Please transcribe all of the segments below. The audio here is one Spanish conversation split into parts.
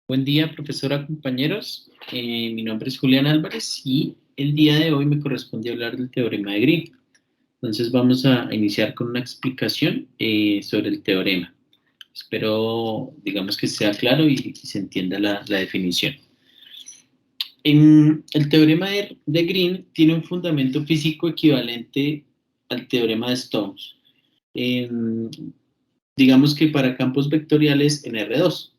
Buen día, profesora, compañeros. Mi nombre es Julián Álvarez y el día de hoy me corresponde hablar del teorema de Green. Entonces vamos a iniciar con una explicación sobre el teorema. Espero, digamos, que sea claro y se entienda la definición. El teorema de Green tiene un fundamento físico equivalente al teorema de Stokes. Em, digamos que para campos vectoriales en R2.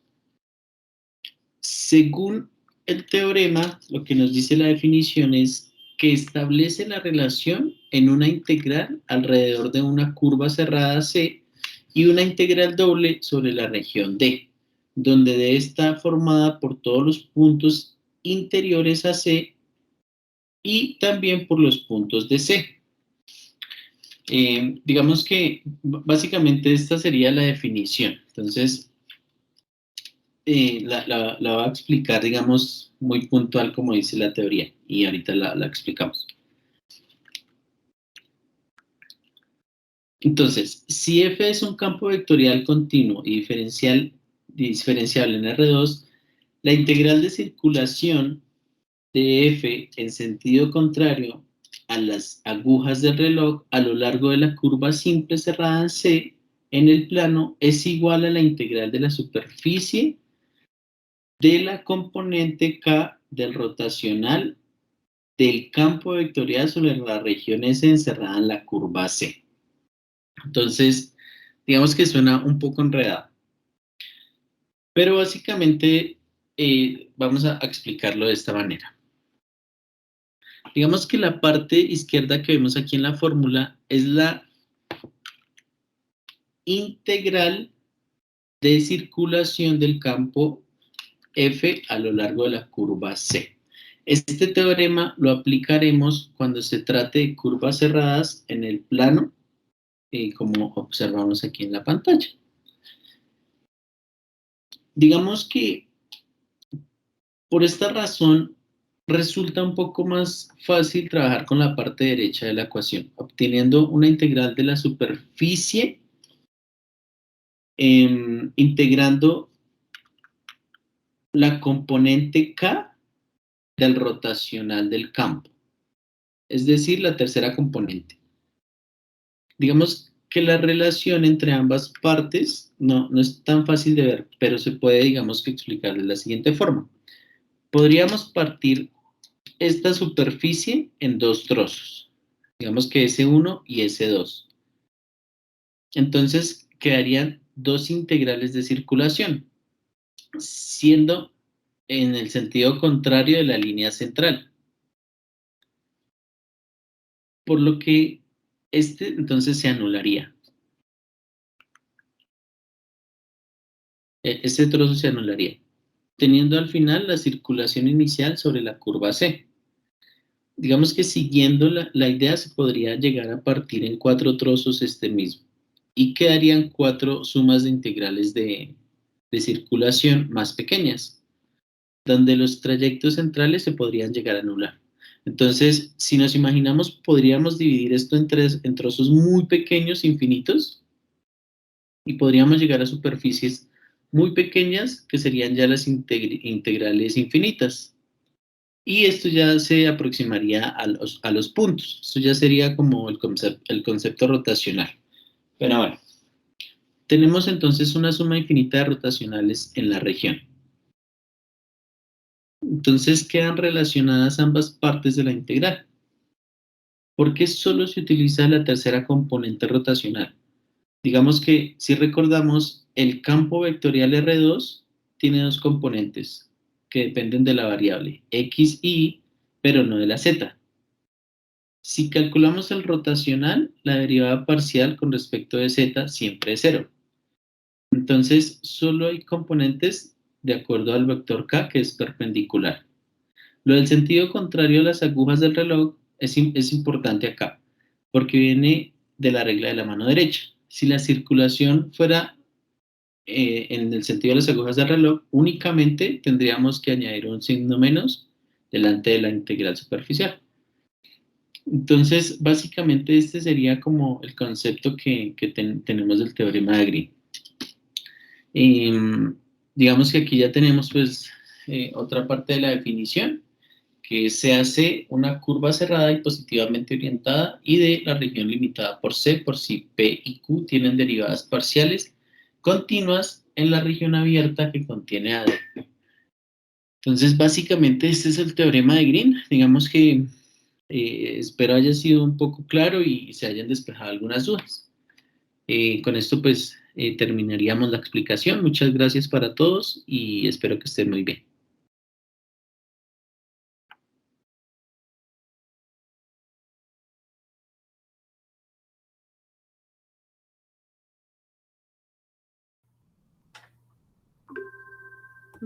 Según el teorema, lo que nos dice la definición es que establece la relación en una integral alrededor de una curva cerrada C y una integral doble sobre la región D, donde D está formada por todos los puntos interiores a C y también por los puntos de C. Digamos que básicamente esta sería la definición. Entonces, la voy a explicar, digamos, muy puntual como dice la teoría y ahorita la explicamos. Entonces, si F es un campo vectorial continuo y diferenciable en R2, la integral de circulación de F en sentido contrario a las agujas del reloj a lo largo de la curva simple cerrada en C en el plano es igual a la integral de la superficie de la componente K del rotacional del campo vectorial sobre la región S encerrada en la curva C. Entonces, digamos que suena un poco enredado, pero básicamente vamos a explicarlo de esta manera. Digamos que la parte izquierda que vemos aquí en la fórmula es la integral de circulación del campo F a lo largo de la curva C. Este teorema lo aplicaremos cuando se trate de curvas cerradas en el plano, como observamos aquí en la pantalla. Digamos que por esta razón resulta un poco más fácil trabajar con la parte derecha de la ecuación, obteniendo una integral de la superficie integrando la componente K del rotacional del campo, es decir, la tercera componente. Digamos que la relación entre ambas partes no es tan fácil de ver, pero se puede, digamos, que explicar de la siguiente forma. Podríamos partir esta superficie en dos trozos, digamos que S1 y S2. Entonces quedarían dos integrales de circulación, siendo en el sentido contrario de la línea central. Por lo que este entonces se anularía. Este trozo se anularía, teniendo al final la circulación inicial sobre la curva C. Digamos que siguiendo la idea se podría llegar a partir en cuatro trozos este mismo y quedarían cuatro sumas de integrales de circulación más pequeñas, donde los trayectos centrales se podrían llegar a anular. Entonces, si nos imaginamos, podríamos dividir esto en trozos muy pequeños, infinitos, y podríamos llegar a superficies muy pequeñas que serían ya las integrales infinitas. Y esto ya se aproximaría a los puntos. Esto ya sería como el concepto rotacional. Pero bueno, tenemos entonces una suma infinita de rotacionales en la región. Entonces quedan relacionadas ambas partes de la integral. ¿Por qué solo se utiliza la tercera componente rotacional? Digamos que si recordamos, el campo vectorial R2 tiene dos componentes que dependen de la variable x y y, pero no de la z. Si calculamos el rotacional, la derivada parcial con respecto de z siempre es cero. Entonces, solo hay componentes de acuerdo al vector k, que es perpendicular. Lo del sentido contrario a las agujas del reloj es importante acá, porque viene de la regla de la mano derecha. Si la circulación fuera en el sentido de las agujas del reloj, únicamente tendríamos que añadir un signo menos delante de la integral superficial. Entonces, básicamente este sería como el concepto que tenemos del teorema de Green. Digamos que aquí ya tenemos pues otra parte de la definición, que se hace una curva cerrada y positivamente orientada y de la región limitada por C por si P y Q tienen derivadas parciales continuas en la región abierta que contiene AD. Entonces, básicamente este es el teorema de Green. Digamos que espero haya sido un poco claro y se hayan despejado algunas dudas. Con esto pues terminaríamos la explicación. Muchas gracias para todos y espero que estén muy bien.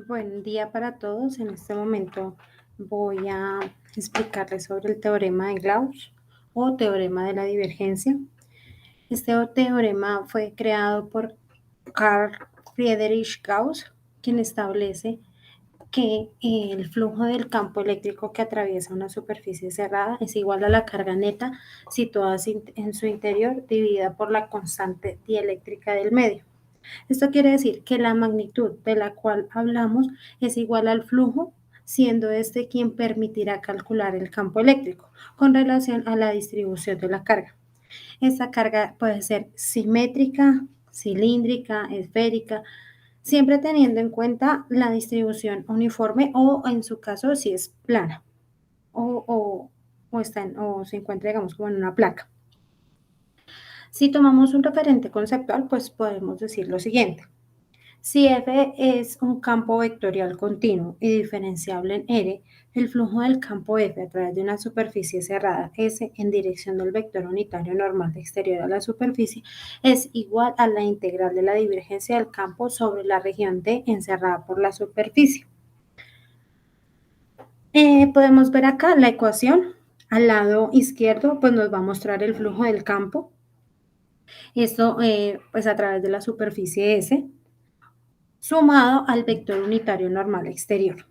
Buen día para todos. En este momento voy a explicarles sobre el teorema de Gauss o teorema de la divergencia. Este teorema fue creado por Carl Friedrich Gauss, quien establece que el flujo del campo eléctrico que atraviesa una superficie cerrada es igual a la carga neta situada en su interior dividida por la constante dieléctrica del medio. Esto quiere decir que la magnitud de la cual hablamos es igual al flujo, siendo este quien permitirá calcular el campo eléctrico con relación a la distribución de la carga. Esta carga puede ser simétrica, cilíndrica, esférica, siempre teniendo en cuenta la distribución uniforme o en su caso si es plana o se encuentra digamos como en una placa. Si tomamos un referente conceptual, pues podemos decir lo siguiente. Si F es un campo vectorial continuo y diferenciable en R, el flujo del campo F a través de una superficie cerrada S en dirección del vector unitario normal exterior a la superficie es igual a la integral de la divergencia del campo sobre la región D encerrada por la superficie. Podemos ver acá la ecuación. Al lado izquierdo pues nos va a mostrar el flujo del campo. Esto pues a través de la superficie S sumado al vector unitario normal exterior.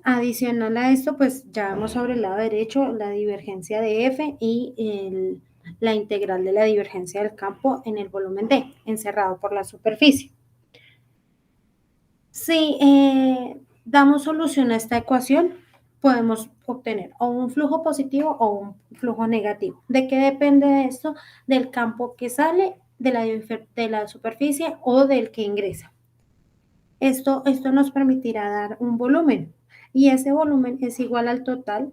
Adicional a esto, pues ya vemos sobre el lado derecho la divergencia de F y la integral de la divergencia del campo en el volumen D, encerrado por la superficie. Si damos solución a esta ecuación, podemos obtener o un flujo positivo o un flujo negativo. ¿De qué depende esto? Del campo que sale de la superficie o del que ingresa. Esto nos permitirá dar un volumen y ese volumen es igual al total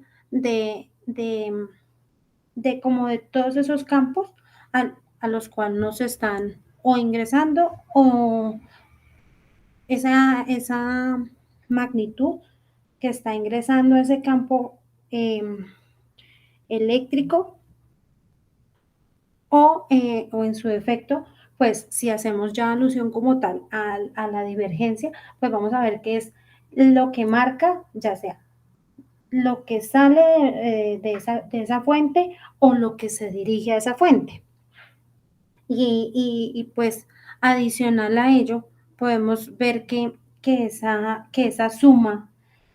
como de todos esos campos a los cuales nos están o ingresando o esa magnitud que está ingresando a ese campo eléctrico o en su defecto, pues si hacemos ya alusión como tal a la divergencia, pues vamos a ver que es lo que marca, ya sea lo que sale de esa fuente o lo que se dirige a esa fuente. Y pues adicional a ello, podemos ver que esa suma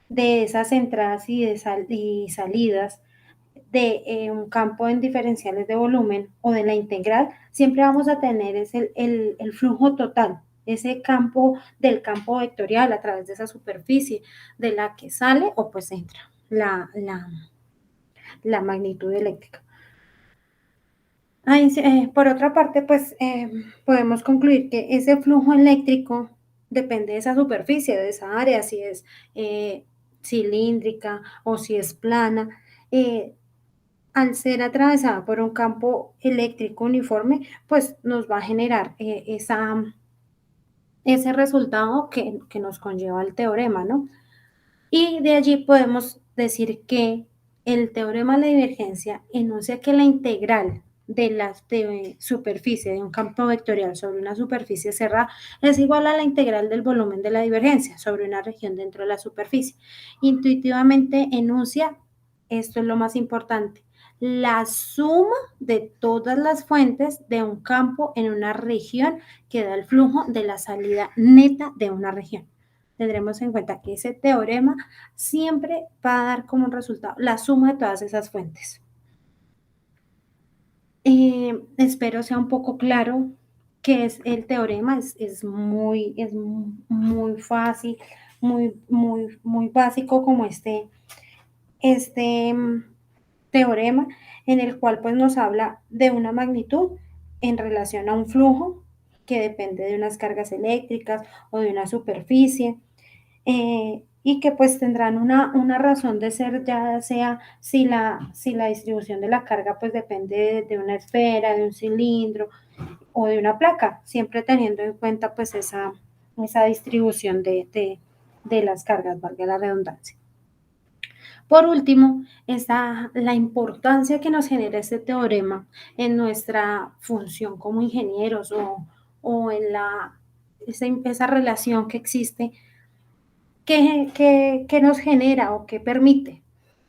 de esas entradas y salidas de un campo en diferenciales de volumen o de la integral, siempre vamos a tener el flujo total, ese campo del campo vectorial a través de esa superficie de la que sale o pues entra la magnitud eléctrica. Por otra parte, pues podemos concluir que ese flujo eléctrico depende de esa superficie, de esa área, si es cilíndrica o si es plana. Al ser atravesada por un campo eléctrico uniforme, pues nos va a generar ese resultado que nos conlleva el teorema, ¿no? Y de allí podemos decir que el teorema de la divergencia enuncia que la integral de la superficie de un campo vectorial sobre una superficie cerrada es igual a la integral del volumen de la divergencia sobre una región dentro de la superficie. Intuitivamente enuncia, esto es lo más importante, la suma de todas las fuentes de un campo en una región que da el flujo de la salida neta de una región. Tendremos en cuenta que ese teorema siempre va a dar como resultado la suma de todas esas fuentes. Espero sea un poco claro ¿Qué es el teorema? Es muy fácil, muy básico como este teorema en el cual pues nos habla de una magnitud en relación a un flujo que depende de unas cargas eléctricas o de una superficie y que pues tendrán una razón de ser, ya sea si la distribución de la carga pues depende de una esfera, de un cilindro o de una placa, siempre teniendo en cuenta pues esa distribución de las cargas, valga la redundancia. Por último, la importancia que nos genera este teorema en nuestra función como ingenieros o en esa relación que existe, que nos genera o que permite.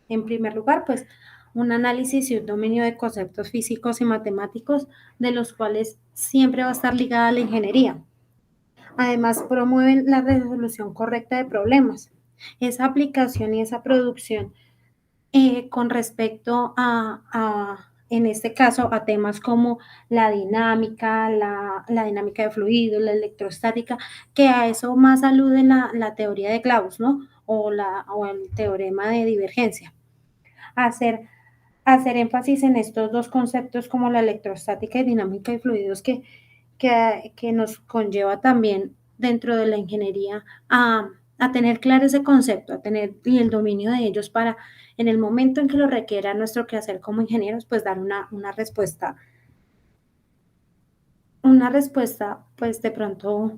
En primer lugar, pues un análisis y un dominio de conceptos físicos y matemáticos de los cuales siempre va a estar ligada a la ingeniería. Además, promueven la resolución correcta de problemas. Esa aplicación y esa producción con respecto en este caso, a temas como la dinámica, la dinámica de fluidos, la electrostática, que a eso más alude la teoría de Gauss, ¿no? O el teorema de divergencia. Hacer, hacer énfasis en estos dos conceptos como la electrostática y dinámica de fluidos que nos conlleva también dentro de la ingeniería a tener claro ese concepto, a tener y el dominio de ellos para en el momento en que lo requiera nuestro quehacer como ingenieros, pues dar una respuesta pues de pronto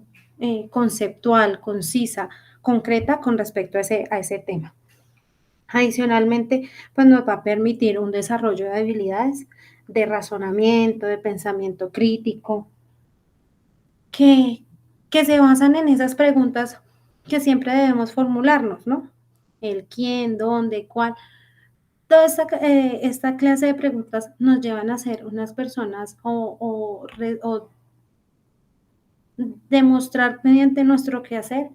conceptual, concisa, concreta con respecto a ese tema. Adicionalmente, pues nos va a permitir un desarrollo de habilidades de razonamiento, de pensamiento crítico, que, que se basan en esas preguntas que siempre debemos formularnos, ¿no? El quién, dónde, cuál. Toda esta clase de preguntas nos llevan a ser unas personas o demostrar mediante nuestro quehacer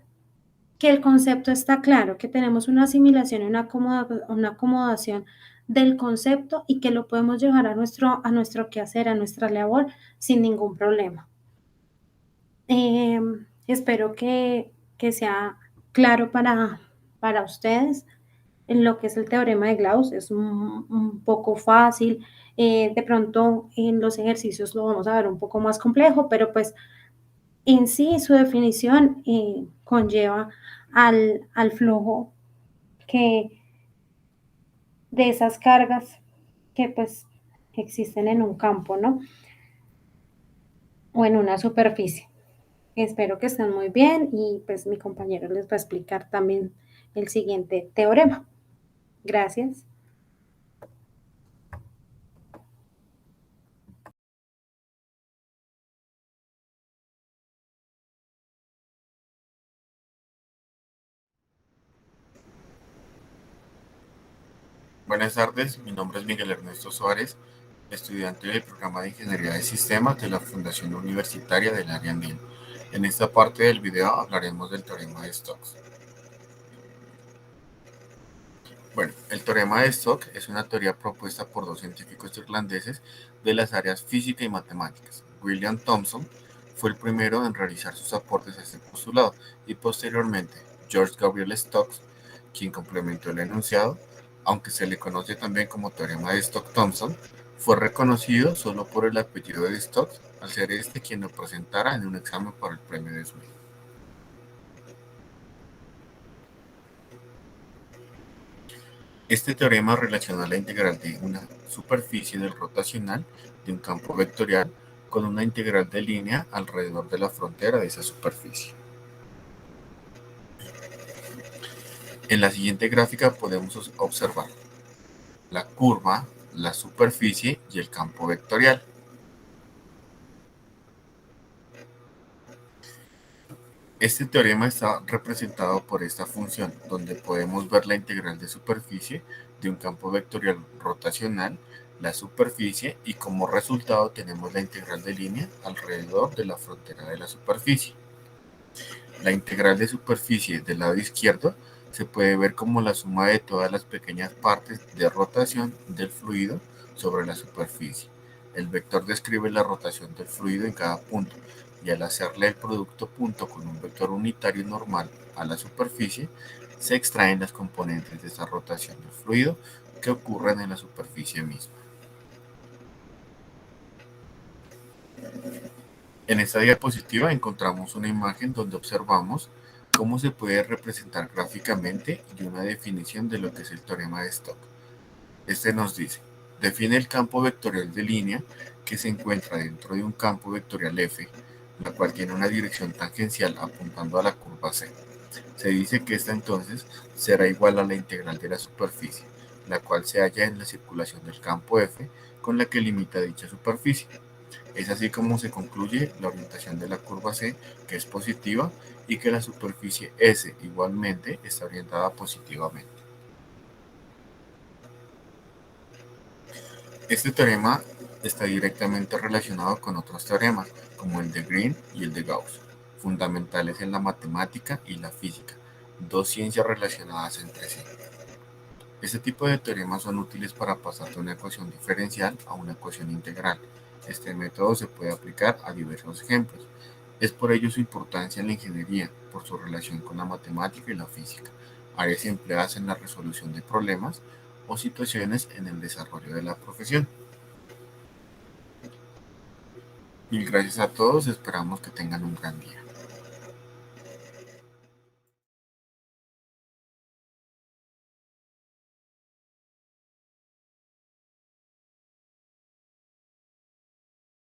que el concepto está claro, que tenemos una asimilación y una acomodación del concepto y que lo podemos llevar a nuestro quehacer, a nuestra labor sin ningún problema. Espero que sea claro para ustedes en lo que es el teorema de Gauss. Es un poco fácil. De pronto en los ejercicios lo vamos a ver un poco más complejo, pero pues en sí su definición conlleva al flujo que, de esas cargas que pues existen en un campo, ¿no? O en una superficie. Espero que estén muy bien y pues mi compañero les va a explicar también el siguiente teorema. Gracias. Buenas tardes, mi nombre es Miguel Ernesto Suárez, estudiante del programa de Ingeniería de Sistemas de la Fundación Universitaria del Área Andina. En esta parte del video hablaremos del teorema de Stokes. Bueno, el teorema de Stokes es una teoría propuesta por dos científicos irlandeses de las áreas física y matemáticas. William Thomson fue el primero en realizar sus aportes a este postulado y posteriormente George Gabriel Stokes, quien complementó el enunciado, aunque se le conoce también como teorema de Stokes-Thomson, fue reconocido solo por el apellido de Stokes, al ser este quien lo presentara en un examen para el premio de Smith. Este teorema relaciona la integral de una superficie del rotacional de un campo vectorial con una integral de línea alrededor de la frontera de esa superficie. En la siguiente gráfica podemos observar la curva, la superficie y el campo vectorial. Este teorema está representado por esta función, donde podemos ver la integral de superficie de un campo vectorial rotacional, la superficie, y como resultado tenemos la integral de línea alrededor de la frontera de la superficie. La integral de superficie del lado izquierdo se puede ver como la suma de todas las pequeñas partes de rotación del fluido sobre la superficie. El vector describe la rotación del fluido en cada punto, y al hacerle el producto punto con un vector unitario normal a la superficie, se extraen las componentes de esa rotación del fluido que ocurren en la superficie misma. En esta diapositiva encontramos una imagen donde observamos cómo se puede representar gráficamente y una definición de lo que es el teorema de Stokes. Este nos dice: define el campo vectorial de línea que se encuentra dentro de un campo vectorial F, la cual tiene una dirección tangencial apuntando a la curva C. Se dice que esta entonces será igual a la integral de la superficie, la cual se halla en la circulación del campo F con la que limita dicha superficie. Es así como se concluye la orientación de la curva C, que es positiva, y que la superficie S igualmente está orientada positivamente. Este teorema está directamente relacionado con otros teoremas, como el de Green y el de Gauss, fundamentales en la matemática y la física, dos ciencias relacionadas entre sí. Este tipo de teoremas son útiles para pasar de una ecuación diferencial a una ecuación integral. Este método se puede aplicar a diversos ejemplos. Es por ello su importancia en la ingeniería, por su relación con la matemática y la física, áreas empleadas en la resolución de problemas o situaciones en el desarrollo de la profesión. Mil gracias a todos, esperamos que tengan un gran día.